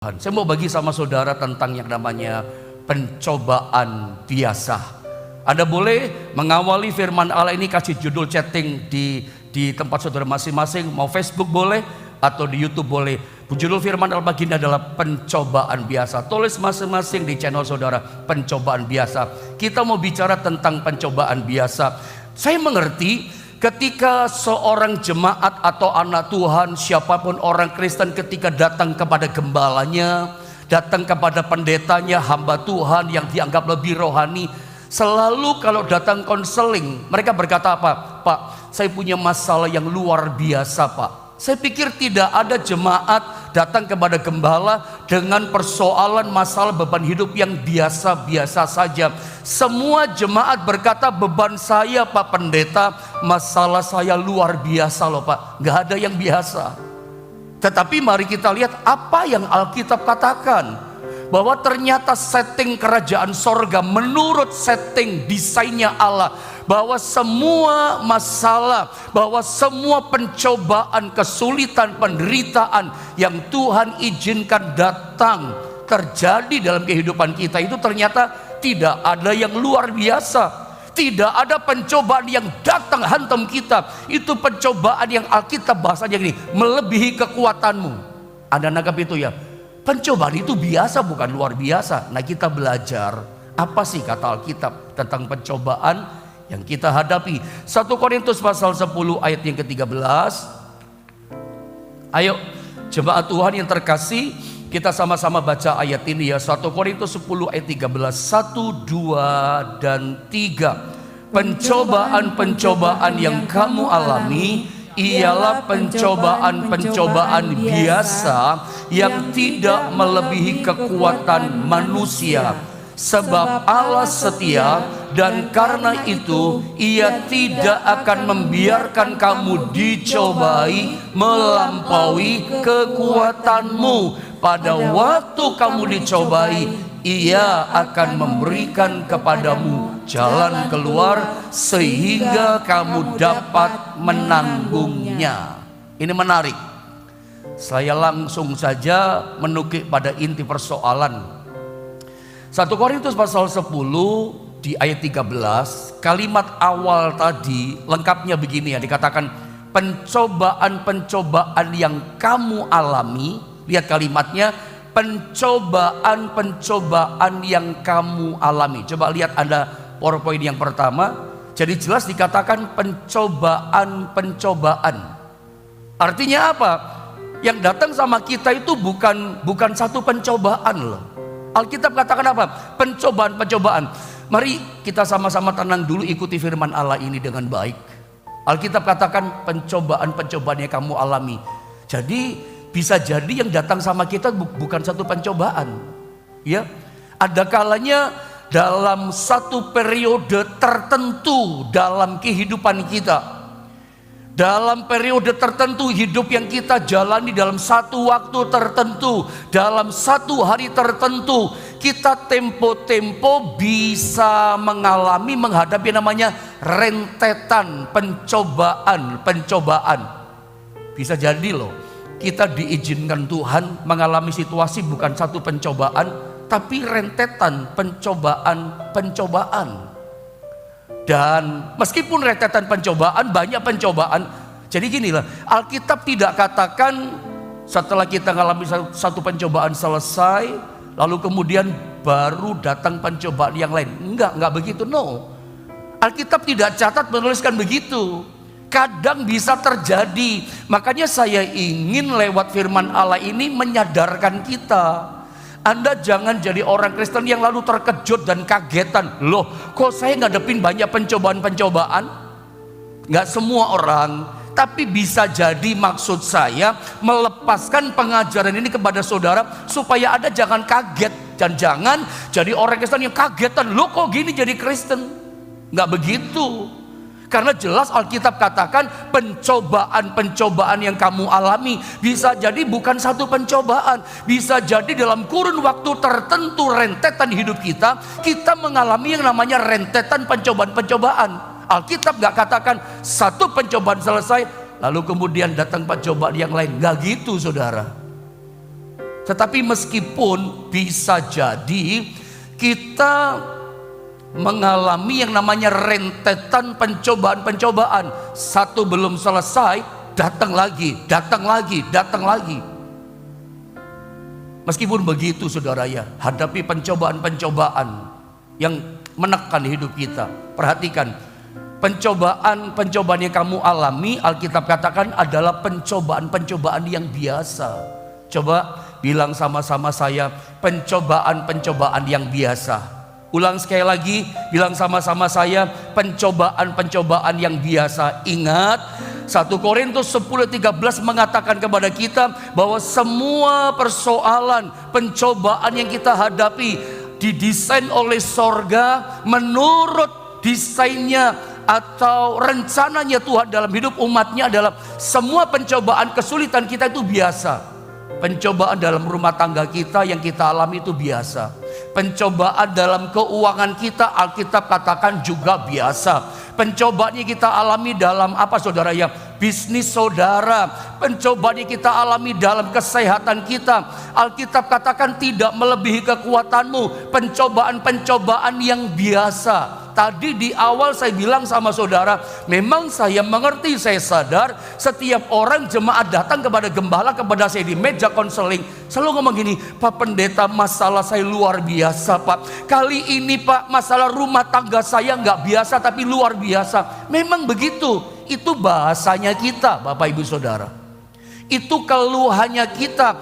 Saya mau bagi sama saudara tentang yang namanya pencobaan biasa. Anda boleh mengawali firman Allah ini, kasih judul chatting di tempat saudara masing-masing. Mau Facebook boleh atau di YouTube boleh. Judul firman Allah pagi ini adalah pencobaan biasa. Tulis masing-masing di channel saudara, pencobaan biasa. Kita mau bicara tentang pencobaan biasa. Saya mengerti ketika seorang jemaat atau anak Tuhan, siapapun orang Kristen, ketika datang kepada gembalanya, datang kepada pendetanya, hamba Tuhan yang dianggap lebih rohani, selalu kalau datang konseling, mereka berkata apa? Pak, saya punya masalah yang luar biasa, Pak. Saya pikir tidak ada jemaat datang kepada gembala dengan persoalan masalah beban hidup yang biasa-biasa saja. Semua jemaat berkata, beban saya Pak Pendeta, masalah saya luar biasa loh Pak. Gak ada yang biasa. Tetapi mari kita lihat apa yang Alkitab katakan, bahwa ternyata setting kerajaan sorga menurut setting desainnya Allah, bahwa semua masalah, bahwa semua pencobaan, kesulitan, penderitaan yang Tuhan izinkan datang terjadi dalam kehidupan kita itu ternyata tidak ada yang luar biasa. Tidak ada pencobaan yang datang hantam kita. Itu pencobaan yang Alkitab bahasanya gini, melebihi kekuatanmu. Anda nangkap itu ya? Pencobaan itu biasa, bukan luar biasa. Nah, kita belajar apa sih kata Alkitab tentang pencobaan yang kita hadapi. 1 Korintus pasal 10 ayat yang ke-13. Ayo jemaat Tuhan yang terkasih, kita sama-sama baca ayat ini ya. 1 Korintus 10 ayat 13. 1, 2, dan 3. Pencobaan-pencobaan yang kamu alami ialah pencobaan-pencobaan biasa yang tidak melebihi kekuatan manusia. Sebab Allah setia, dan karena itu Ia tidak akan membiarkan kamu dicobai melampaui kekuatanmu. Pada waktu kamu dicobai, Ia akan memberikan kepadamu jalan keluar sehingga kamu dapat menanggungnya. Ini menarik. Saya langsung saja menukik pada inti persoalan. 1 Korintus pasal 10 di ayat 13, kalimat awal tadi lengkapnya begini ya, dikatakan pencobaan-pencobaan yang kamu alami. Lihat kalimatnya, pencobaan-pencobaan yang kamu alami. Coba lihat Anda PowerPoint yang pertama. Jadi jelas dikatakan pencobaan-pencobaan. Artinya apa? Yang datang sama kita itu bukan satu pencobaan loh. Alkitab katakan apa? Pencobaan-pencobaan. Mari kita sama-sama tenang dulu, ikuti firman Allah ini dengan baik. Alkitab katakan pencobaan-pencobaan yang kamu alami. Jadi bisa jadi yang datang sama kita bukan satu pencobaan. Ya, ada kalanya dalam satu periode tertentu dalam kehidupan kita, dalam periode tertentu hidup yang kita jalani, dalam satu waktu tertentu, dalam satu hari tertentu, kita tempo-tempo bisa menghadapi namanya rentetan pencobaan. Bisa jadi loh, kita diizinkan Tuhan mengalami situasi bukan satu pencobaan, tapi rentetan pencobaan. Dan meskipun rentetan pencobaan, banyak pencobaan. Jadi ginilah, Alkitab tidak katakan setelah kita mengalami satu pencobaan selesai, lalu kemudian baru datang pencobaan yang lain. Enggak begitu, no. Alkitab tidak catat menuliskan begitu. Kadang bisa terjadi. Makanya saya ingin lewat firman Allah ini menyadarkan kita. Anda jangan jadi orang Kristen yang lalu terkejut dan kagetan. Loh, kok saya ngadepin banyak pencobaan-pencobaan? Nggak semua orang, tapi bisa jadi maksud saya melepaskan pengajaran ini kepada saudara supaya Anda jangan kaget dan jangan jadi orang Kristen yang kagetan. Loh, kok gini jadi Kristen? Nggak begitu. Karena jelas Alkitab katakan pencobaan-pencobaan yang kamu alami bisa jadi bukan satu pencobaan. Bisa jadi dalam kurun waktu tertentu rentetan hidup kita mengalami yang namanya rentetan pencobaan-pencobaan. Alkitab gak katakan satu pencobaan selesai lalu kemudian datang pencobaan yang lain. Gak gitu saudara. Tetapi meskipun bisa jadi kita mengalami yang namanya rentetan pencobaan-pencobaan, satu belum selesai, datang lagi, datang lagi, datang lagi. Meskipun begitu saudara ya, hadapi pencobaan-pencobaan yang menekan hidup kita. Perhatikan, pencobaan-pencobaan yang kamu alami, Alkitab katakan adalah pencobaan-pencobaan yang biasa. Coba bilang sama-sama saya, pencobaan-pencobaan yang biasa. Ulang sekali lagi, bilang sama-sama saya, pencobaan-pencobaan yang biasa. Ingat, 1 Korintus 10:13 mengatakan kepada kita bahwa semua persoalan, pencobaan yang kita hadapi didesain oleh sorga menurut desainnya atau rencananya Tuhan dalam hidup umatnya adalah semua pencobaan, kesulitan kita itu biasa. Pencobaan dalam rumah tangga kita yang kita alami itu biasa. Pencobaan dalam keuangan kita, Alkitab katakan juga biasa. Pencobaan yang kita alami dalam apa saudara ya? Bisnis saudara. Pencobaan yang kita alami dalam kesehatan kita, Alkitab katakan tidak melebihi kekuatanmu. Pencobaan-pencobaan yang biasa. Tadi di awal saya bilang sama saudara, memang saya mengerti, saya sadar setiap orang jemaat datang kepada gembala, kepada saya di meja konseling, selalu ngomong gini, Pak Pendeta, masalah saya luar biasa Pak. Kali ini Pak, masalah rumah tangga saya nggak biasa tapi luar biasa. Memang begitu, itu bahasanya kita Bapak Ibu Saudara. Itu keluhannya kita,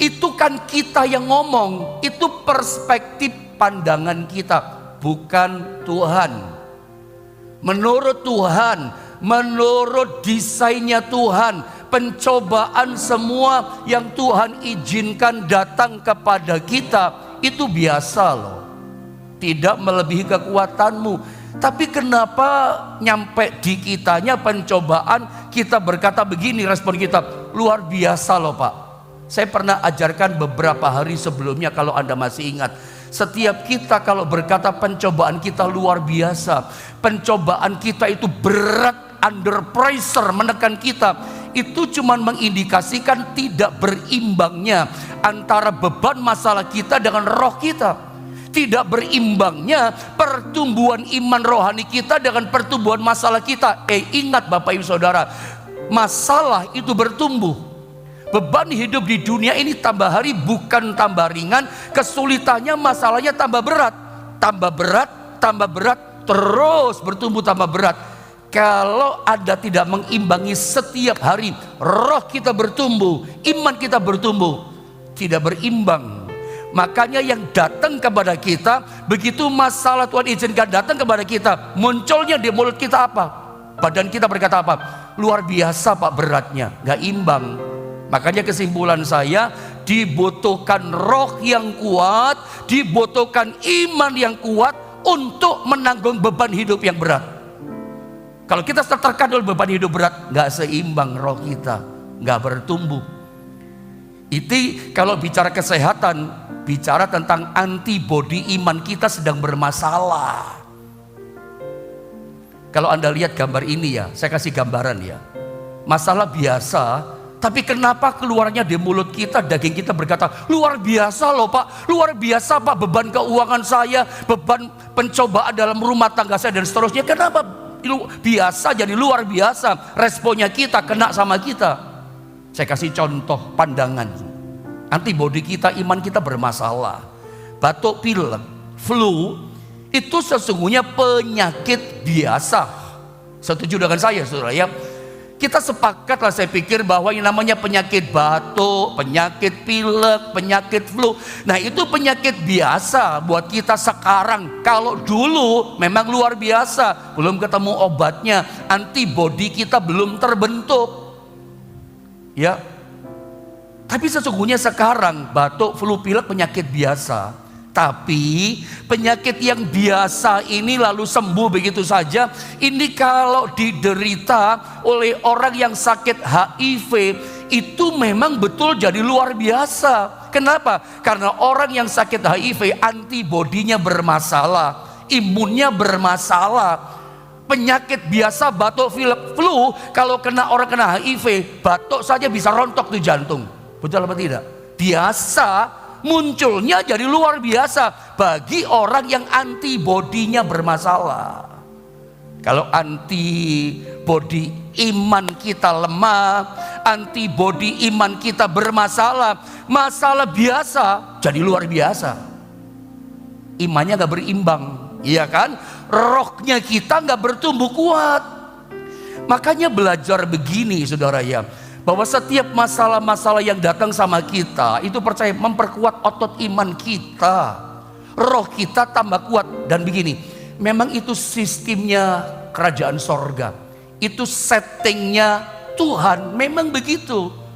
itu kan kita yang ngomong, itu perspektif pandangan kita. Bukan Tuhan. Menurut Tuhan, menurut desainnya Tuhan, pencobaan semua yang Tuhan izinkan datang kepada kita itu biasa loh. Tidak melebihi kekuatanmu. Tapi kenapa nyampe di kitanya pencobaan, kita berkata begini, respon kita, luar biasa loh Pak. Saya pernah ajarkan beberapa hari sebelumnya kalau Anda masih ingat. Setiap kita kalau berkata pencobaan kita luar biasa, pencobaan kita itu berat, under pressure, menekan kita, itu cuma mengindikasikan tidak berimbangnya antara beban masalah kita dengan roh kita. Tidak berimbangnya pertumbuhan iman rohani kita dengan pertumbuhan masalah kita. Ingat Bapak Ibu Saudara, masalah itu bertumbuh. Beban hidup di dunia ini tambah hari bukan tambah ringan, kesulitannya, masalahnya tambah berat, tambah berat, tambah berat, terus bertumbuh tambah berat. Kalau Anda tidak mengimbangi setiap hari, roh kita bertumbuh, iman kita bertumbuh, tidak berimbang. Makanya yang datang kepada kita, begitu masalah Tuhan izinkan datang kepada kita, munculnya di mulut kita apa? Badan kita berkata apa? Luar biasa Pak beratnya, gak imbang. Makanya kesimpulan saya, dibutuhkan roh yang kuat, dibutuhkan iman yang kuat untuk menanggung beban hidup yang berat. Kalau kita tertekan oleh beban hidup berat, gak seimbang roh kita, gak bertumbuh. Itu kalau bicara kesehatan, bicara tentang antibodi iman kita sedang bermasalah. Kalau Anda lihat gambar ini ya, saya kasih gambaran ya. Masalah biasa, tapi kenapa keluarnya di mulut kita, daging kita berkata, luar biasa loh Pak, luar biasa Pak beban keuangan saya, beban pencobaan dalam rumah tangga saya dan seterusnya. Kenapa biasa jadi luar biasa? Responnya kita kena sama kita. Saya kasih contoh pandangan. Antibodi kita, iman kita bermasalah. Batuk pilek, flu, itu sesungguhnya penyakit biasa. Setuju dengan saya saudara ya? Kita sepakat lah saya pikir bahwa yang namanya penyakit batuk, penyakit pilek, penyakit flu, nah itu penyakit biasa buat kita sekarang. Kalau dulu memang luar biasa, belum ketemu obatnya, antibodi kita belum terbentuk ya. Tapi sesungguhnya sekarang batuk, flu, pilek penyakit biasa. Tapi penyakit yang biasa ini lalu sembuh begitu saja. Ini kalau diderita oleh orang yang sakit HIV, itu memang betul jadi luar biasa. Kenapa? Karena orang yang sakit HIV antibodinya bermasalah, imunnya bermasalah. Penyakit biasa batuk, pilek, flu, kalau orang kena HIV, batuk saja bisa rontok tuh jantung. Betul apa tidak? biasa, munculnya jadi luar biasa bagi orang yang antibodinya bermasalah. Kalau antibodi iman kita lemah, antibodi iman kita bermasalah, masalah biasa jadi luar biasa. Imannya gak berimbang, iya kan? Rohnya kita gak bertumbuh kuat. Makanya belajar begini saudara ya, bahwa setiap masalah-masalah yang datang sama kita itu percaya memperkuat otot iman kita, roh kita tambah kuat. Dan begini, memang itu sistemnya kerajaan sorga, itu settingnya Tuhan, memang begitu.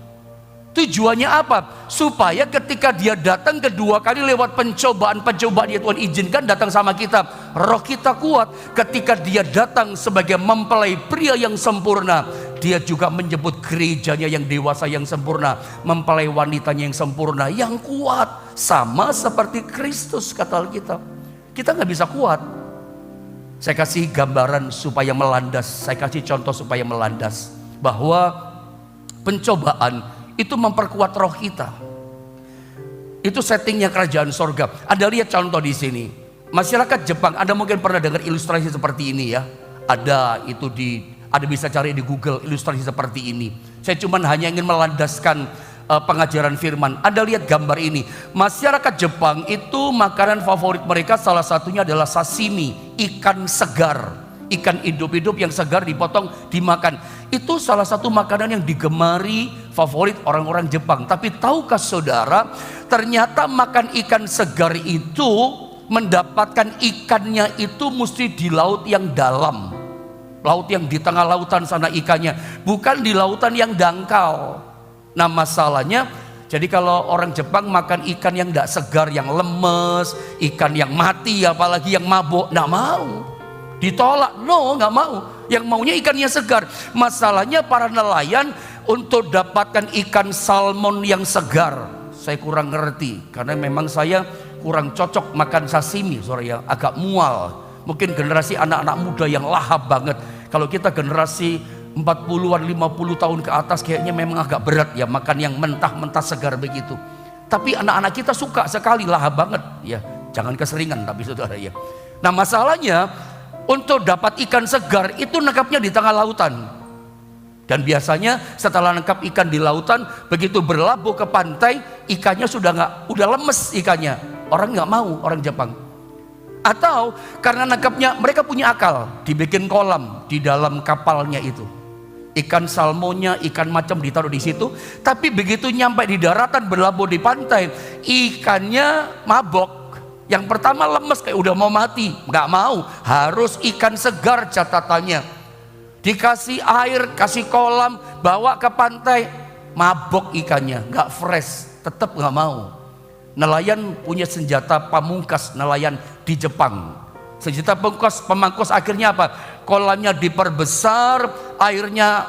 Tujuannya apa? Supaya ketika dia datang kedua kali lewat pencobaan-pencobaan yang Tuhan izinkan datang sama kita, roh kita kuat. Ketika dia datang sebagai mempelai pria yang sempurna, dia juga menyebut gerejanya yang dewasa yang sempurna, mempelai wanitanya yang sempurna, yang kuat. Sama seperti Kristus kata Alkitab. Kita nggak bisa kuat. Saya kasih gambaran supaya melandas, saya kasih contoh supaya melandas, bahwa pencobaan itu memperkuat roh kita. Itu settingnya kerajaan sorga. Anda lihat contoh di sini. Masyarakat Jepang, Anda mungkin pernah dengar ilustrasi seperti ini ya. Ada bisa cari di Google ilustrasi seperti ini. Saya cuma hanya ingin melandaskan pengajaran firman. Anda lihat gambar ini. Masyarakat Jepang itu makanan favorit mereka salah satunya adalah sashimi, ikan segar. Ikan hidup-hidup yang segar dipotong dimakan. Itu salah satu makanan yang digemari, favorit orang-orang Jepang. Tapi tahukah saudara, ternyata makan ikan segar itu, mendapatkan ikannya itu mesti di laut yang dalam, laut yang di tengah lautan sana ikannya, bukan di lautan yang dangkal. Nah masalahnya, jadi kalau orang Jepang makan ikan yang tidak segar, yang lemes, ikan yang mati, apalagi yang mabuk, nggak mau. Ditolak, no, nggak mau. Yang maunya ikannya segar. Masalahnya para nelayan untuk dapatkan ikan salmon yang segar, saya kurang ngerti, karena memang saya kurang cocok makan sashimi, yang agak mual. Mungkin generasi anak-anak muda yang lahap banget. Kalau kita generasi 40-an, 50 tahun ke atas kayaknya memang agak berat ya makan yang mentah-mentah segar begitu. Tapi anak-anak kita suka sekali, lahap banget ya. Jangan keseringan tapi saudara ya. Nah masalahnya, untuk dapat ikan segar itu nangkapnya di tengah lautan. Dan biasanya setelah nangkap ikan di lautan, begitu berlabuh ke pantai, ikannya udah lemes ikannya. Orang nggak mau, orang Jepang. Atau karena nangkapnya, mereka punya akal, dibikin kolam di dalam kapalnya itu. Ikan salmonnya, ikan macam ditaruh di situ. Tapi begitu nyampe di daratan, berlabuh di pantai, ikannya mabok. Yang pertama lemes, kayak udah mau mati, nggak mau, harus ikan segar catatannya. Dikasih air, kasih kolam, bawa ke pantai, mabok ikannya, nggak fresh, tetap nggak mau. Nelayan punya senjata pamungkas, nelayan di Jepang. Senjata pemangkus akhirnya apa? Kolamnya diperbesar, airnya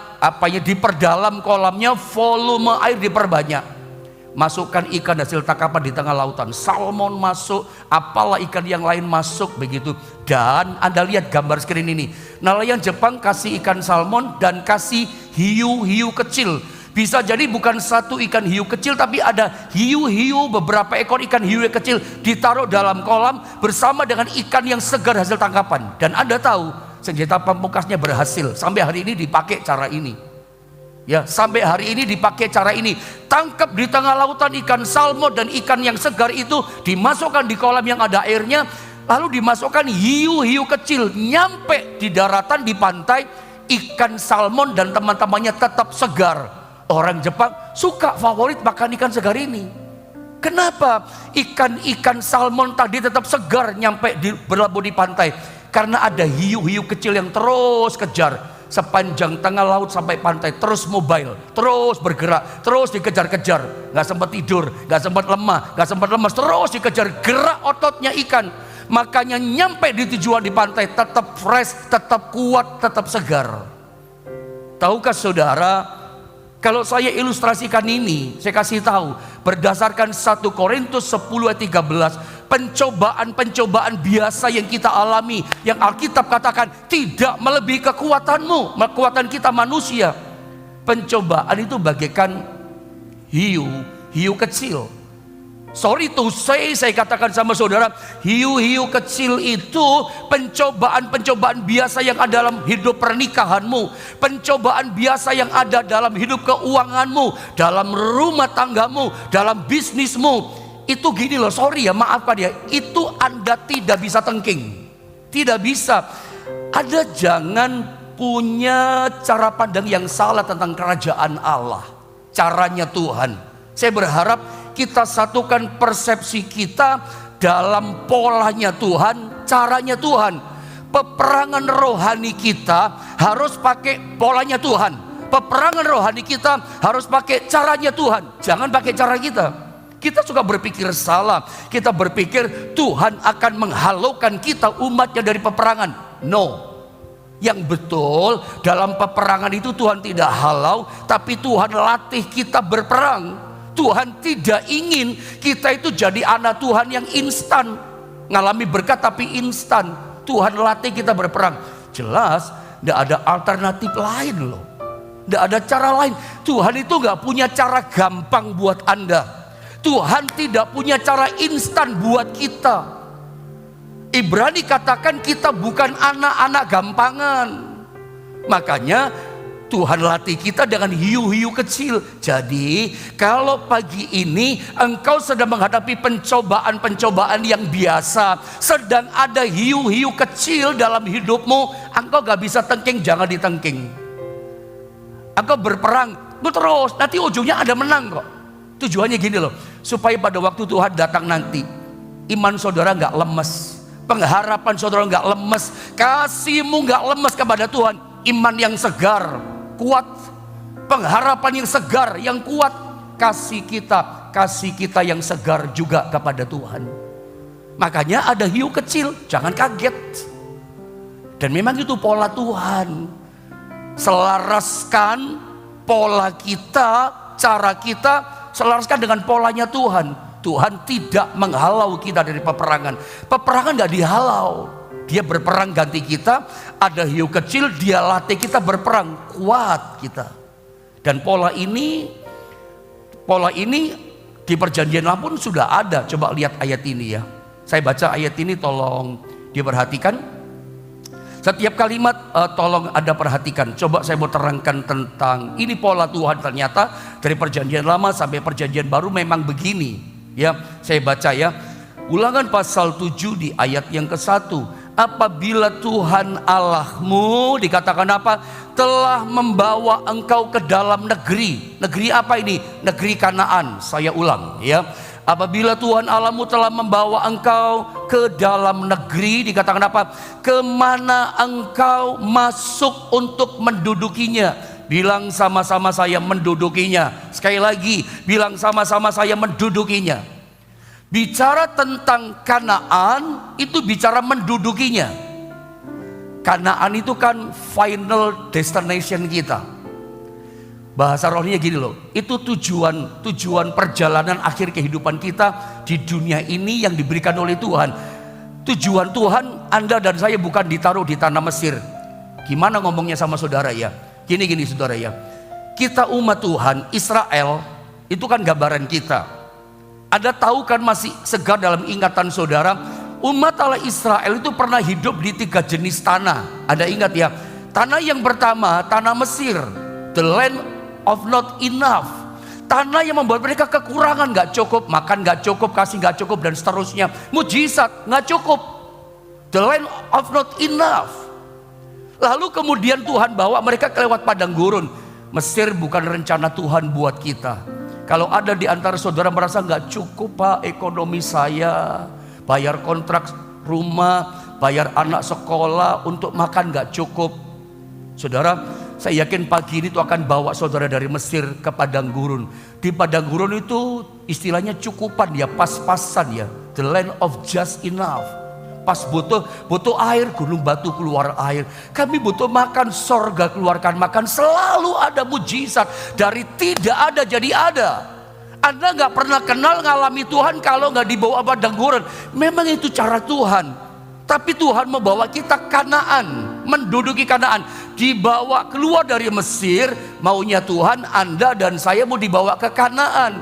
diperdalam kolamnya, volume air diperbanyak. Masukkan ikan hasil tangkapan di tengah lautan, salmon masuk, apalah ikan yang lain masuk begitu. Dan Anda lihat gambar screen ini, nelayan Jepang kasih ikan salmon dan kasih hiu-hiu kecil. Bisa jadi bukan satu ikan hiu kecil, tapi ada hiu-hiu, beberapa ekor ikan hiu yang kecil ditaruh dalam kolam bersama dengan ikan yang segar hasil tangkapan. Dan Anda tahu senjata pamungkasnya berhasil, sampai hari ini dipakai cara ini. Ya, sampai hari ini dipakai cara ini. Tangkap di tengah lautan ikan salmon dan ikan yang segar itu, dimasukkan di kolam yang ada airnya, lalu dimasukkan hiu-hiu kecil. Nyampe di daratan, di pantai, ikan salmon dan teman-temannya tetap segar. Orang Jepang suka, favorit makan ikan segar ini. Kenapa? Ikan-ikan salmon tadi tetap segar nyampe berlabuh di pantai, karena ada hiu-hiu kecil yang terus kejar sepanjang tengah laut sampai pantai, terus mobile, terus bergerak, terus dikejar-kejar, nggak sempat tidur, nggak sempat lemah, nggak sempat lemas, terus dikejar, gerak ototnya ikan. Makanya nyampe di tujuan di pantai tetap fresh, tetap kuat, tetap segar. Tahukah saudara, kalau saya ilustrasikan ini, saya kasih tahu berdasarkan 1 Korintus 10 ayat 13, pencobaan-pencobaan biasa yang kita alami, yang Alkitab katakan tidak melebihi kekuatanmu, kekuatan kita manusia. Pencobaan itu bagaikan hiu hiu kecil. Sorry to say, saya katakan sama saudara, hiu-hiu kecil itu pencobaan-pencobaan biasa yang ada dalam hidup pernikahanmu, pencobaan biasa yang ada dalam hidup keuanganmu, dalam rumah tanggamu, dalam bisnismu. Itu gini loh, sorry ya, maafkan ya, itu Anda tidak bisa tengking, tidak bisa. Anda jangan punya cara pandang yang salah tentang kerajaan Allah, caranya Tuhan. Saya berharap kita satukan persepsi kita dalam polanya Tuhan, caranya Tuhan. Peperangan rohani kita harus pakai polanya Tuhan. Peperangan rohani kita harus pakai caranya Tuhan. Jangan pakai cara kita. Kita suka berpikir salah. Kita berpikir Tuhan akan menghalaukan kita umatnya dari peperangan. No. Yang betul dalam peperangan itu Tuhan tidak halau, tapi Tuhan latih kita berperang. Tuhan tidak ingin kita itu jadi anak Tuhan yang instan, ngalami berkat tapi instan. Tuhan latih kita berperang. Jelas tidak ada alternatif lain loh, tidak ada cara lain. Tuhan itu gak punya cara gampang buat Anda. Tuhan tidak punya cara instan buat kita. Ibrani katakan kita bukan anak-anak gampangan. Makanya Tuhan latih kita dengan hiu-hiu kecil. Jadi kalau pagi ini engkau sedang menghadapi pencobaan-pencobaan yang biasa, sedang ada hiu-hiu kecil dalam hidupmu, engkau gak bisa tengking, jangan ditengking. Engkau berperang terus, nanti ujungnya ada menang kok. Tujuannya gini loh, supaya pada waktu Tuhan datang nanti, iman saudara gak lemes, pengharapan saudara gak lemes, kasihmu gak lemes kepada Tuhan. Iman yang segar, kuat, pengharapan yang segar, yang kuat, kasih kita yang segar juga kepada Tuhan. Makanya ada hiu kecil, jangan kaget. Dan memang itu pola Tuhan. Selaraskan pola kita, cara kita, selaraskan dengan polanya Tuhan. Tuhan tidak menghalau kita dari peperangan. Peperangan gak dihalau. Dia berperang ganti kita. Ada hiu kecil, dia latih kita berperang, kuat kita. Dan pola ini di perjanjian lama pun sudah ada. Coba lihat ayat ini ya. Saya baca ayat ini, tolong diperhatikan. Setiap kalimat tolong Anda perhatikan. Coba saya mau terangkan tentang ini pola Tuhan. Ternyata dari perjanjian lama sampai perjanjian baru memang begini. Ya, saya baca ya. Ulangan pasal 7 di ayat yang ke-1. Apabila Tuhan Allahmu, dikatakan apa? Telah membawa engkau ke dalam negeri. Negeri apa ini? Negeri Kanaan. Saya ulang ya. Apabila Tuhan Allahmu telah membawa engkau ke dalam negeri, dikatakan apa? Kemana engkau masuk untuk mendudukinya. Bilang sama-sama saya mendudukinya. Sekali lagi, bilang sama-sama saya mendudukinya. Bicara tentang Kanaan itu bicara mendudukinya. Kanaan itu kan final destination kita. Bahasa rohnya gini loh, itu tujuan perjalanan akhir kehidupan kita di dunia ini yang diberikan oleh Tuhan. Tujuan Tuhan, Anda dan saya bukan ditaruh di tanah Mesir. Gimana ngomongnya sama saudara ya? Gini saudara ya. Kita umat Tuhan, Israel, itu kan gambaran kita. Anda tahu kan, masih segar dalam ingatan saudara, umat Allah Israel itu pernah hidup di 3 jenis tanah. Anda ingat ya? Tanah yang pertama, tanah Mesir, the land of not enough. Tanah yang membuat mereka kekurangan, gak cukup, makan gak cukup, kasih gak cukup, dan seterusnya. Mujizat gak cukup, the land of not enough. Lalu kemudian Tuhan bawa mereka kelewat padang gurun. Mesir bukan rencana Tuhan buat kita. Kalau ada di antara saudara merasa gak cukup Pak ekonomi saya, bayar kontrak rumah, bayar anak sekolah, untuk makan gak cukup. Saudara, saya yakin pagi ini Tuhan akan bawa saudara dari Mesir ke padang gurun. Di padang gurun itu istilahnya cukupan ya, pas-pasan ya, the land of just enough. Pas butuh air, gunung batu keluar air. Kami butuh makan, sorga keluarkan makan. Selalu ada mujizat. Dari tidak ada jadi ada. Anda gak pernah kenal ngalami Tuhan kalau gak dibawa padang gurun. Memang itu cara Tuhan. Tapi Tuhan membawa kita Kanaan, menduduki Kanaan. Dibawa keluar dari Mesir, maunya Tuhan Anda dan saya mau dibawa ke Kanaan.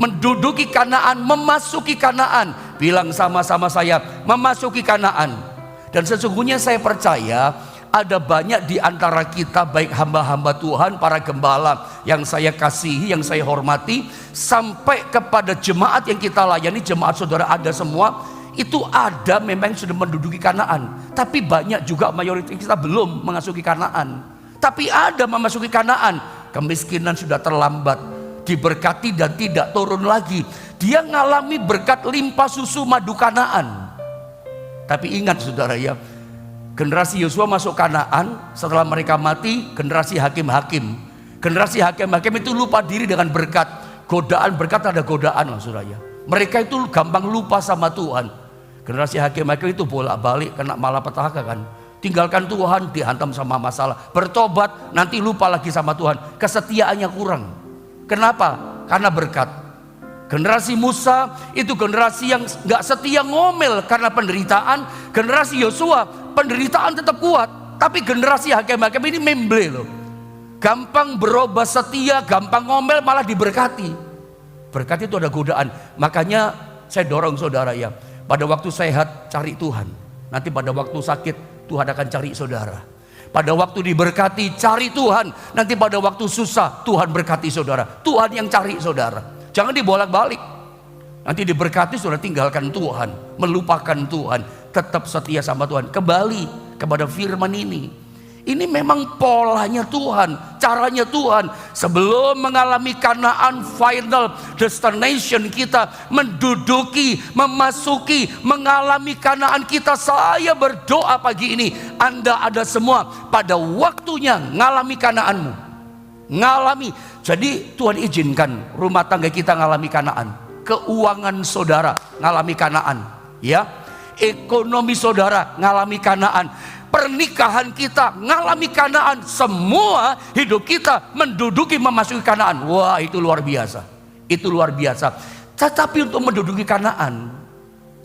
menduduki Kanaan, memasuki Kanaan. Bilang sama-sama saya, memasuki Kanaan. Dan sesungguhnya saya percaya ada banyak di antara kita, baik hamba-hamba Tuhan, para gembala yang saya kasihi, yang saya hormati, sampai kepada jemaat yang kita layani, jemaat saudara ada semua, itu ada memang sudah menduduki Kanaan. Tapi banyak juga mayoritas kita belum memasuki Kanaan. Tapi ada memasuki Kanaan, kemiskinan sudah terlambat, diberkati dan tidak turun lagi. Dia ngalami berkat limpah susu madu Kanaan. Tapi ingat saudara ya, generasi Yosua masuk Kanaan, setelah mereka mati, generasi hakim-hakim. Generasi hakim-hakim itu lupa diri dengan berkat. Godaan berkat, ada godaan saudara ya. Mereka itu gampang lupa sama Tuhan. Generasi hakim-hakim itu bolak-balik kena malapetaka kan. Tinggalkan Tuhan, dihantam sama masalah. Bertobat, nanti lupa lagi sama Tuhan. Kesetiaannya kurang. Kenapa? Karena berkat. Generasi Musa itu generasi yang gak setia, ngomel karena penderitaan. Generasi Yosua penderitaan tetap kuat, tapi generasi hakim-hakim ini memble loh. Gampang berubah setia, gampang ngomel, malah diberkati. Berkat itu ada godaan. Makanya saya dorong saudara ya, pada waktu sehat cari Tuhan. Nanti pada waktu sakit Tuhan akan cari saudara. Pada waktu diberkati cari Tuhan. Nanti pada waktu susah Tuhan berkati saudara. Tuhan yang cari saudara. Jangan dibolak-balik. Nanti diberkati sudah tinggalkan Tuhan, melupakan Tuhan, tetap setia sama Tuhan. Kembali kepada firman ini. Ini memang polanya Tuhan, caranya Tuhan. Sebelum mengalami Kanaan, final destination kita, menduduki, memasuki, mengalami Kanaan kita. Saya berdoa pagi ini, Anda ada semua pada waktunya ngalami Kanaanmu. Ngalami. Jadi Tuhan izinkan rumah tangga kita ngalami Kanaan, keuangan saudara ngalami Kanaan, ya, ekonomi saudara ngalami Kanaan, pernikahan kita ngalami Kanaan, semua hidup kita menduduki memasuki Kanaan. Wah, itu luar biasa, itu luar biasa. Tetapi untuk menduduki Kanaan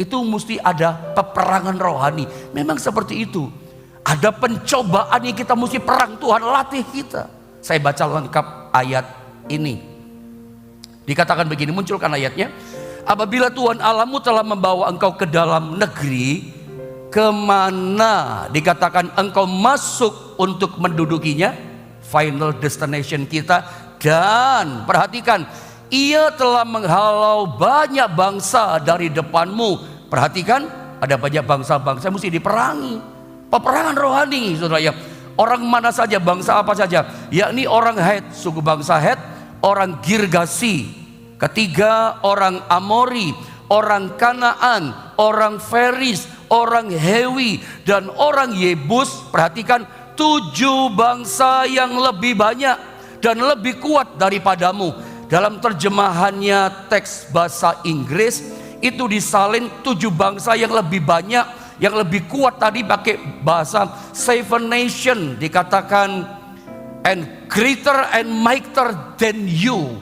itu mesti ada peperangan rohani. Memang seperti itu. Ada pencobaan yang kita mesti perang, Tuhan latih kita. Saya baca lengkap ayat ini. Dikatakan begini, munculkan ayatnya. Apabila Tuhan Allahmu telah membawa engkau ke dalam negeri kemana dikatakan engkau masuk untuk mendudukinya, final destination kita. Dan perhatikan, ia telah menghalau banyak bangsa dari depanmu. Perhatikan, ada banyak bangsa-bangsa mesti diperangi. Peperangan rohani saudara ya. Orang mana saja, bangsa apa saja, yakni orang Het, suku bangsa Het, orang Girgasi, ketiga orang Amori, orang Kanaan, orang Feris, orang Hewi, dan orang Yebus. Perhatikan, 7 bangsa yang lebih banyak dan lebih kuat daripadamu. Dalam terjemahannya teks bahasa Inggris itu disalin 7 bangsa yang lebih banyak, yang lebih kuat. Tadi pakai bahasa 7 nation, dikatakan and greater and mightier than you.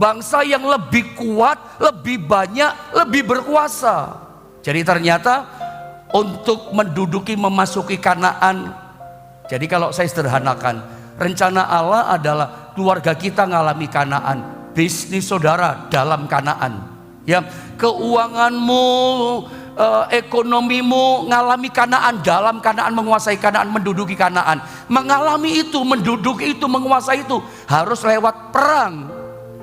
Bangsa yang lebih kuat, lebih banyak, lebih berkuasa. Jadi ternyata untuk menduduki, memasuki Kanaan, jadi kalau saya sederhanakan, rencana Allah adalah keluarga kita ngalami Kanaan, bisnis saudara dalam Kanaan, ya, keuanganmu, ekonomimu ngalami Kanaan, dalam Kanaan, menguasai Kanaan, menduduki Kanaan. Mengalami itu, menduduki itu, menguasai itu harus lewat perang,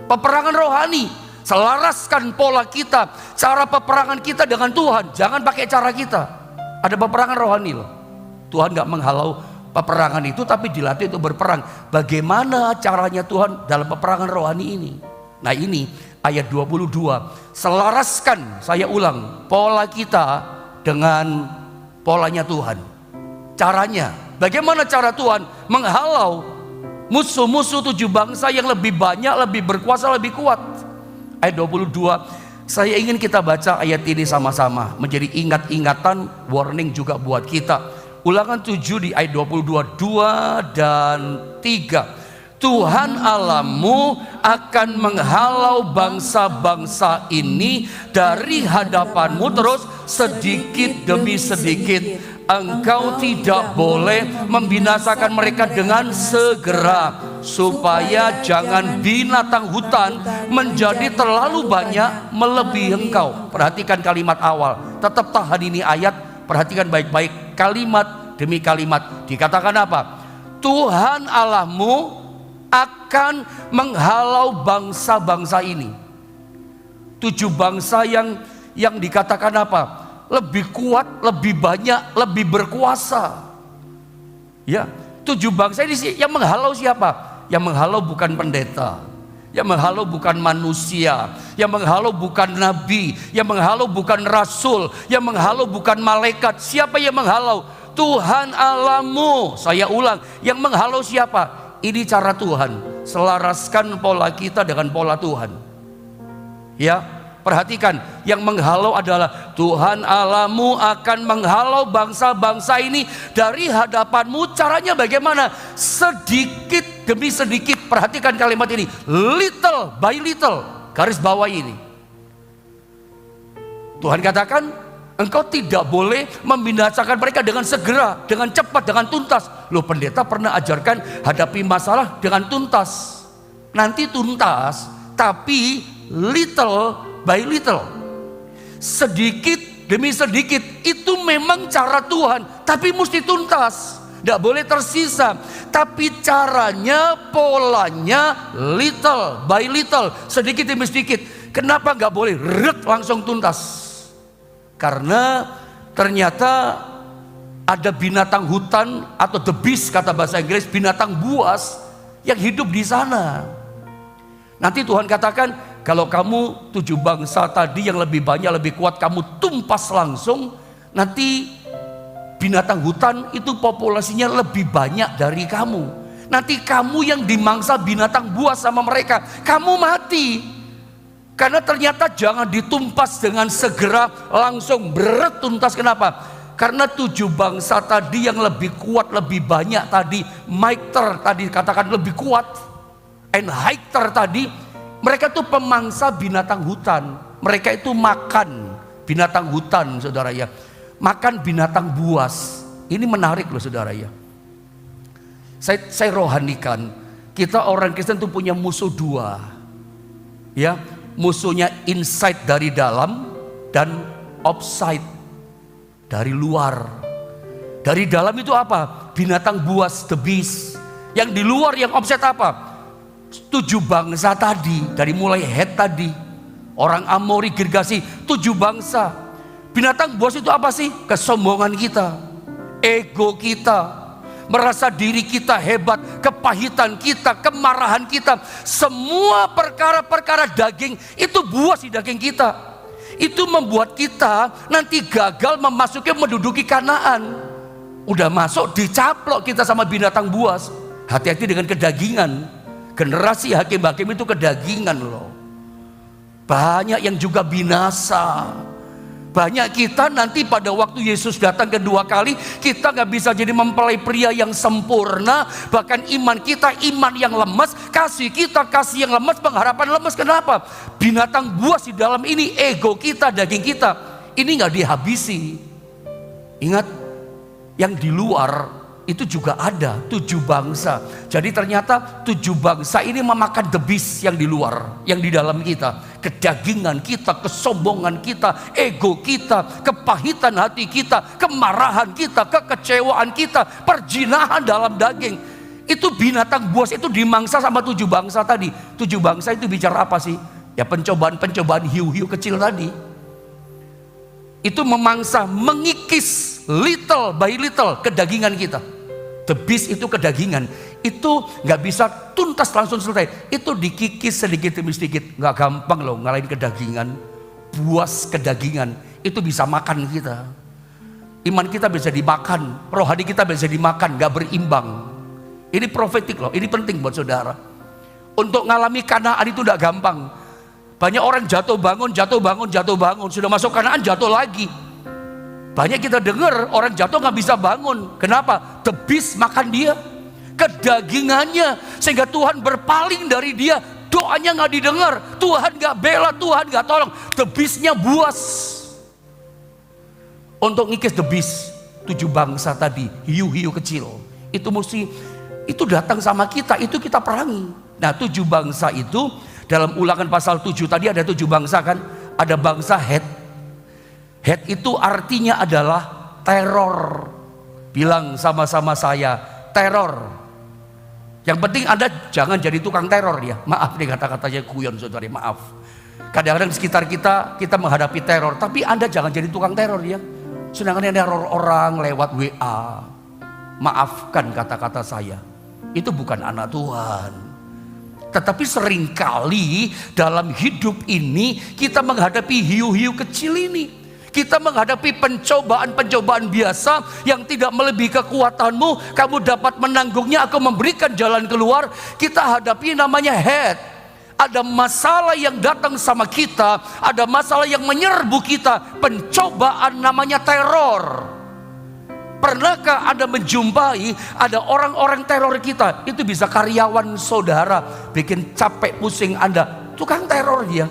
peperangan rohani. Selaraskan pola kita, cara peperangan kita dengan Tuhan. Jangan pakai cara kita. Ada peperangan rohani loh. Tuhan gak menghalau peperangan itu, tapi dilatih untuk berperang. Bagaimana caranya Tuhan dalam peperangan rohani ini? Nah ini ayat 22, selaraskan, saya ulang, pola kita dengan polanya Tuhan. Caranya, bagaimana cara Tuhan menghalau musuh-musuh 7 bangsa yang lebih banyak, lebih berkuasa, lebih kuat. Ayat 22, saya ingin kita baca ayat ini sama-sama, menjadi ingat-ingatan, warning juga buat kita. Ulangan 7 di ayat 22, 2 dan 3. Tuhan Allahmu akan menghalau bangsa-bangsa ini dari hadapanmu, terus Sedikit demi sedikit. Engkau tidak boleh membinasakan mereka dengan segera, supaya jangan binatang hutan menjadi terlalu banyak melebihi engkau. Perhatikan kalimat awal, tetap tahan ini ayat, perhatikan baik-baik kalimat demi kalimat. Dikatakan apa? Tuhan Allahmu akan menghalau bangsa-bangsa ini. 7 bangsa yang dikatakan apa? Lebih kuat, lebih banyak, lebih berkuasa. Ya, 7 bangsa ini yang menghalau siapa? Yang menghalau bukan pendeta, yang menghalau bukan manusia, yang menghalau bukan nabi, yang menghalau bukan rasul, yang menghalau bukan malaikat. Siapa yang menghalau? Tuhan Allahmu. Saya ulang, yang menghalau siapa? Ini cara Tuhan. Selaraskan pola kita dengan pola Tuhan. Ya, perhatikan, yang menghalau adalah Tuhan Allahmu akan menghalau bangsa-bangsa ini dari hadapanmu. Caranya bagaimana? Sedikit demi sedikit. Perhatikan kalimat ini, little by little. Garis bawah ini. Tuhan katakan, engkau tidak boleh membinasakan mereka dengan segera, dengan cepat, dengan tuntas. Loh, pendeta pernah ajarkan hadapi masalah dengan tuntas. Nanti tuntas, tapi little by little, sedikit demi sedikit. Itu memang cara Tuhan, tapi mesti tuntas, tidak boleh tersisa. Tapi caranya, polanya little by little, sedikit demi sedikit. Kenapa nggak boleh langsung tuntas? Karena ternyata ada binatang hutan atau the beast, kata bahasa Inggris, binatang buas yang hidup di sana. Nanti Tuhan katakan, kalau kamu 7 bangsa tadi yang lebih banyak, lebih kuat, kamu tumpas langsung, nanti binatang hutan itu populasinya lebih banyak dari kamu. Nanti kamu yang dimangsa binatang buas sama mereka, kamu mati. Karena ternyata jangan ditumpas dengan segera, langsung berat tuntas. Kenapa? Karena 7 bangsa tadi yang lebih kuat, lebih banyak tadi, mightier tadi katakan lebih kuat, and higher tadi, mereka itu pemangsa binatang hutan. Mereka itu makan binatang hutan, saudara ya. Makan binatang buas. Ini menarik loh, saudara ya. Saya rohanikan, kita orang Kristen itu punya musuh 2. Ya, musuhnya inside dari dalam dan outside dari luar. Dari dalam itu apa? Binatang buas, the beast. Yang di luar, yang outside apa? 7 bangsa tadi, dari mulai Het tadi, orang Amori, Girgasi, 7 bangsa. Binatang buas itu apa sih? Kesombongan kita, ego kita, merasa diri kita hebat, kepahitan kita, kemarahan kita. Semua perkara-perkara daging itu buas di daging kita. Itu membuat kita nanti gagal menduduki Kanaan. Udah masuk, dicaplok kita sama binatang buas. Hati-hati dengan kedagingan. Generasi hakim-hakim itu kedagingan loh. Banyak yang juga binasa. Banyak kita nanti pada waktu Yesus datang kedua kali, kita gak bisa jadi mempelai pria yang sempurna. Bahkan iman kita iman yang lemas, kasih kita kasih yang lemas, pengharapan lemas. Kenapa? Binatang buas di dalam ini, ego kita, daging kita, ini gak dihabisi. Ingat, yang di luar itu juga ada 7 bangsa. Jadi ternyata 7 bangsa ini memakan the beast yang di luar, yang di dalam kita. Kedagingan kita, kesombongan kita, ego kita, kepahitan hati kita, kemarahan kita, kekecewaan kita, perjinahan dalam daging. Itu binatang buas itu dimangsa sama 7 bangsa tadi. 7 bangsa itu bicara apa sih? Ya pencobaan-pencobaan hiu-hiu kecil tadi. Itu memangsa, mengikis little by little kedagingan kita. The beast itu kedagingan, itu gak bisa tuntas langsung selesai. Itu dikikis sedikit demi sedikit. Gak gampang loh ngalahin kedagingan. Buas kedagingan itu bisa makan kita. Iman kita bisa dimakan, rohani kita bisa dimakan, gak berimbang. Ini profetik loh, ini penting buat saudara. Untuk ngalami Kanaan itu gak gampang. Banyak orang jatuh bangun, sudah masuk Kanaan jatuh lagi. Banyak kita dengar orang jatuh gak bisa bangun. Kenapa? The beast makan dia, kedagingannya, sehingga Tuhan berpaling dari dia. Doanya gak didengar, Tuhan gak bela, Tuhan gak tolong. The beastnya buas. untuk ngikis the beast, 7 bangsa tadi, hiu-hiu kecil. Itu datang sama kita, itu kita perangi. Nah 7 bangsa itu dalam Ulangan pasal 7 tadi ada 7 bangsa kan. Ada bangsa Het. Het itu artinya adalah teror. Bilang sama-sama saya, teror. Yang penting Anda jangan jadi tukang teror ya. Maaf nih kata-katanya guyon saudara, maaf. Kadang-kadang di sekitar kita menghadapi teror, tapi Anda jangan jadi tukang teror ya. Sedangkan teror orang lewat WA. Maafkan kata-kata saya. Itu bukan anak Tuhan. Tetapi seringkali dalam hidup ini kita menghadapi hiu-hiu kecil ini. Kita menghadapi pencobaan-pencobaan biasa yang tidak melebihi kekuatanmu. Kamu dapat menanggungnya, aku memberikan jalan keluar. Kita hadapi namanya Het. Ada masalah yang datang sama kita, ada masalah yang menyerbu kita, pencobaan namanya teror. Pernahkah Anda menjumpai ada orang-orang teror kita? Itu bisa karyawan saudara, bikin capek pusing Anda, tukang teror dia.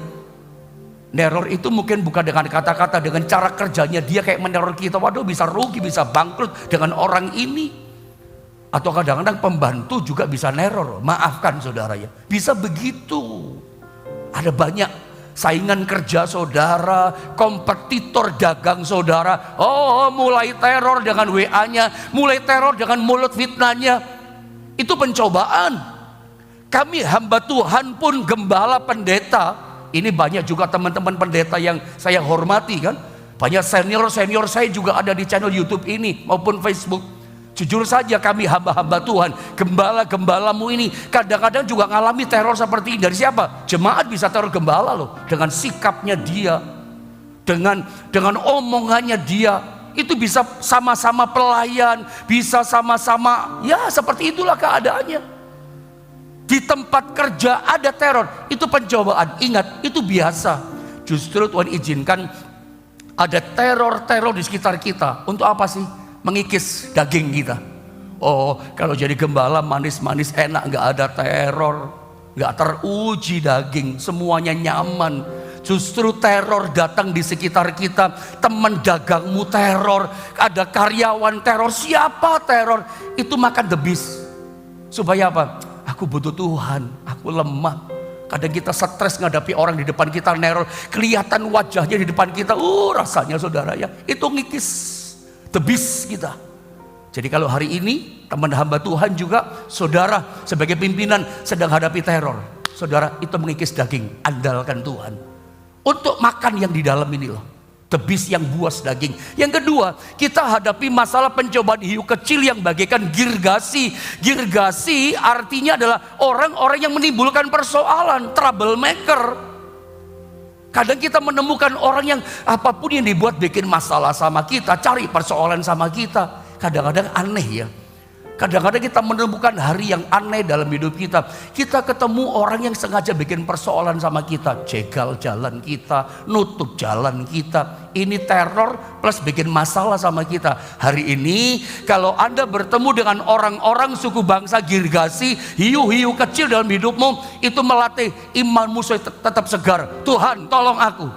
Neror itu mungkin bukan dengan kata-kata, dengan cara kerjanya dia kayak meneror kita. Waduh, bisa rugi, bisa bangkrut dengan orang ini. Atau kadang-kadang pembantu juga bisa neror. Maafkan saudara ya, bisa begitu. Ada banyak saingan kerja saudara, kompetitor dagang saudara. Oh, mulai teror dengan WA-nya, mulai teror dengan mulut fitnahnya. Itu pencobaan. Kami hamba Tuhan pun, gembala, pendeta, ini banyak juga teman-teman pendeta yang saya hormati kan. Banyak senior-senior saya juga ada di channel YouTube ini maupun Facebook. Jujur saja kami hamba-hamba Tuhan, gembala-gembalamu ini kadang-kadang juga ngalami teror seperti ini. Dari siapa? Jemaat bisa teror gembala loh, dengan sikapnya dia, dengan omongannya dia. Itu bisa sama-sama pelayan, bisa sama-sama, ya seperti itulah keadaannya. Di tempat kerja ada teror, itu pencobaan. Ingat, itu biasa. Justru Tuhan izinkan ada teror-teror di sekitar kita. Untuk apa sih? Mengikis daging kita. Oh, kalau jadi gembala manis-manis enak, nggak ada teror, nggak teruji daging, semuanya nyaman. Justru teror datang di sekitar kita. Teman dagangmu teror, ada karyawan teror, siapa teror? Itu makan the beast. Supaya apa? Aku butuh Tuhan, aku lemah. Kadang kita stres ngadapi orang di depan kita neror, kelihatan wajahnya di depan kita. Rasanya saudara ya, itu ngikis the beast kita. Jadi kalau hari ini teman hamba Tuhan juga, saudara sebagai pimpinan sedang hadapi teror, saudara itu mengikis daging, andalkan Tuhan untuk makan yang di dalam ini loh, the beast yang buas daging. Yang kedua, kita hadapi masalah pencobaan hiu kecil yang bagaikan girgasi. Girgasi artinya adalah orang-orang yang menimbulkan persoalan, troublemaker. Kadang kita menemukan orang yang apapun yang dibuat bikin masalah sama kita, cari persoalan sama kita. Kadang-kadang aneh ya. Kadang-kadang kita menemukan hari yang aneh dalam hidup kita. Kita ketemu orang yang sengaja bikin persoalan sama kita, jegal jalan kita, nutup jalan kita. Ini teror plus bikin masalah sama kita. Hari ini kalau Anda bertemu dengan orang-orang suku bangsa Girgasi, hiu-hiu kecil dalam hidupmu, itu melatih imanmu tetap segar. Tuhan tolong aku,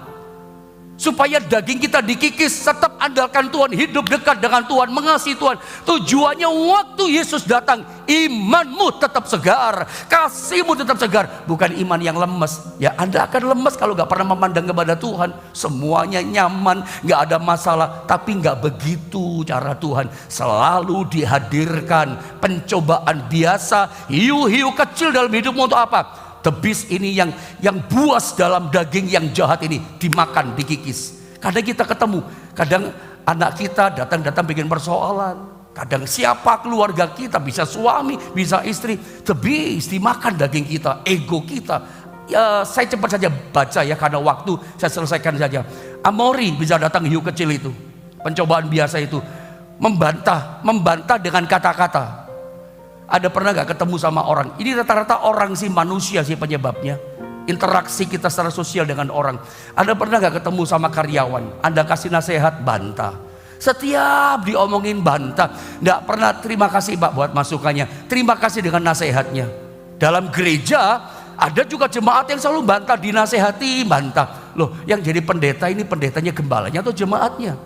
supaya daging kita dikikis, tetap andalkan Tuhan, hidup dekat dengan Tuhan, mengasihi Tuhan. Tujuannya waktu Yesus datang, imanmu tetap segar, kasihmu tetap segar, bukan iman yang lemes. Ya Anda akan lemes kalau gak pernah memandang kepada Tuhan. Semuanya nyaman, gak ada masalah. Tapi gak begitu cara Tuhan. Selalu dihadirkan pencobaan biasa, hiu-hiu kecil dalam hidupmu untuk apa? The beast ini yang buas dalam daging yang jahat ini dimakan, dikikis. Kadang kita ketemu, kadang anak kita datang bikin persoalan. Kadang siapa keluarga kita, bisa suami, bisa istri. The beast dimakan daging kita, ego kita. Ya, saya cepat saja baca ya karena waktu, saya selesaikan saja. Amori bisa datang hiu kecil itu, pencobaan biasa itu, membantah dengan kata-kata. Ada pernah gak ketemu sama orang? Ini rata-rata orang sih, manusia sih penyebabnya. Interaksi kita secara sosial dengan orang. Ada pernah gak ketemu sama karyawan? Anda kasih nasihat, bantah. Setiap diomongin bantah. Gak pernah terima kasih Pak buat masukannya. Terima kasih dengan nasihatnya. Dalam gereja ada juga jemaat yang selalu bantah, dinasehati, bantah. Loh, yang jadi pendeta ini pendetanya, gembalanya atau jemaatnya?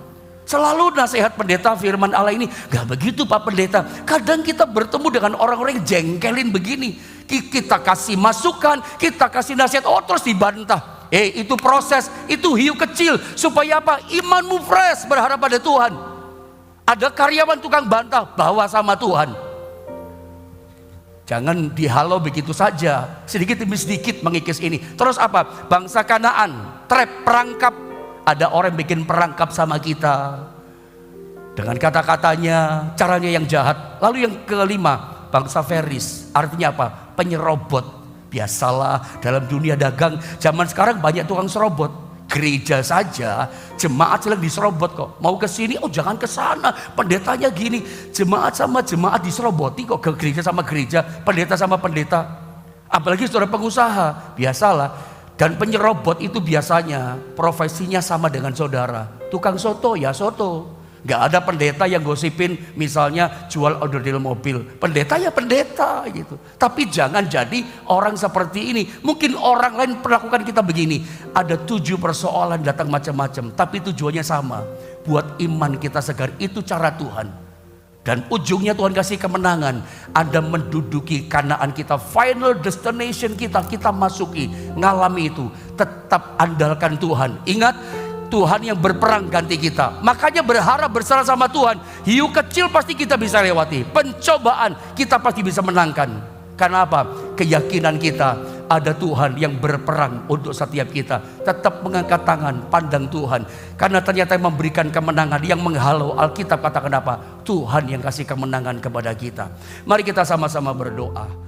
Selalu nasihat pendeta firman Allah ini, gak begitu Pak Pendeta. Kadang kita bertemu dengan orang-orang yang jengkelin begini. Kita kasih masukan, kita kasih nasihat, oh terus dibantah. Itu proses, itu hiu kecil. Supaya apa? Imanmu fresh, berharap pada Tuhan. Ada karyawan tukang bantah, bawa sama Tuhan. Jangan dihalau begitu saja, sedikit demi sedikit mengikis ini. Terus apa? Bangsa Kanaan, trap, perangkap. Ada orang bikin perangkap sama kita dengan kata-katanya, caranya yang jahat. Lalu yang kelima, bangsa Feris, artinya apa? Penyerobot. Biasalah dalam dunia dagang zaman sekarang banyak tukang serobot. Gereja saja jemaat sedang diserobot kok. Mau ke sini, oh jangan ke sana, pendetanya gini. Jemaat sama jemaat diseroboti kok, ke gereja sama gereja, pendeta sama pendeta. Apalagi saudara pengusaha, biasalah. Dan penyerobot itu biasanya profesinya sama dengan saudara. Tukang soto ya soto. Gak ada pendeta yang gosipin misalnya jual onderdil mobil. Pendeta ya pendeta gitu. Tapi jangan jadi orang seperti ini. Mungkin orang lain perlakukan kita begini. Ada 7 persoalan datang macam-macam, tapi tujuannya sama. Buat iman kita segar, itu cara Tuhan. Dan ujungnya Tuhan kasih kemenangan. Anda menduduki Kanaan kita, final destination kita masuki, ngalami itu. Tetap andalkan Tuhan. Ingat, Tuhan yang berperang ganti kita. Makanya berharap berserah sama Tuhan. Hiu kecil pasti kita bisa lewati. Pencobaan kita pasti bisa menangkan. Karena apa? Keyakinan kita ada Tuhan yang berperang untuk setiap kita. Tetap mengangkat tangan, pandang Tuhan. Karena ternyata yang memberikan kemenangan, yang menghalau, Alkitab katakan apa? Tuhan yang kasih kemenangan kepada kita. Mari kita sama-sama berdoa.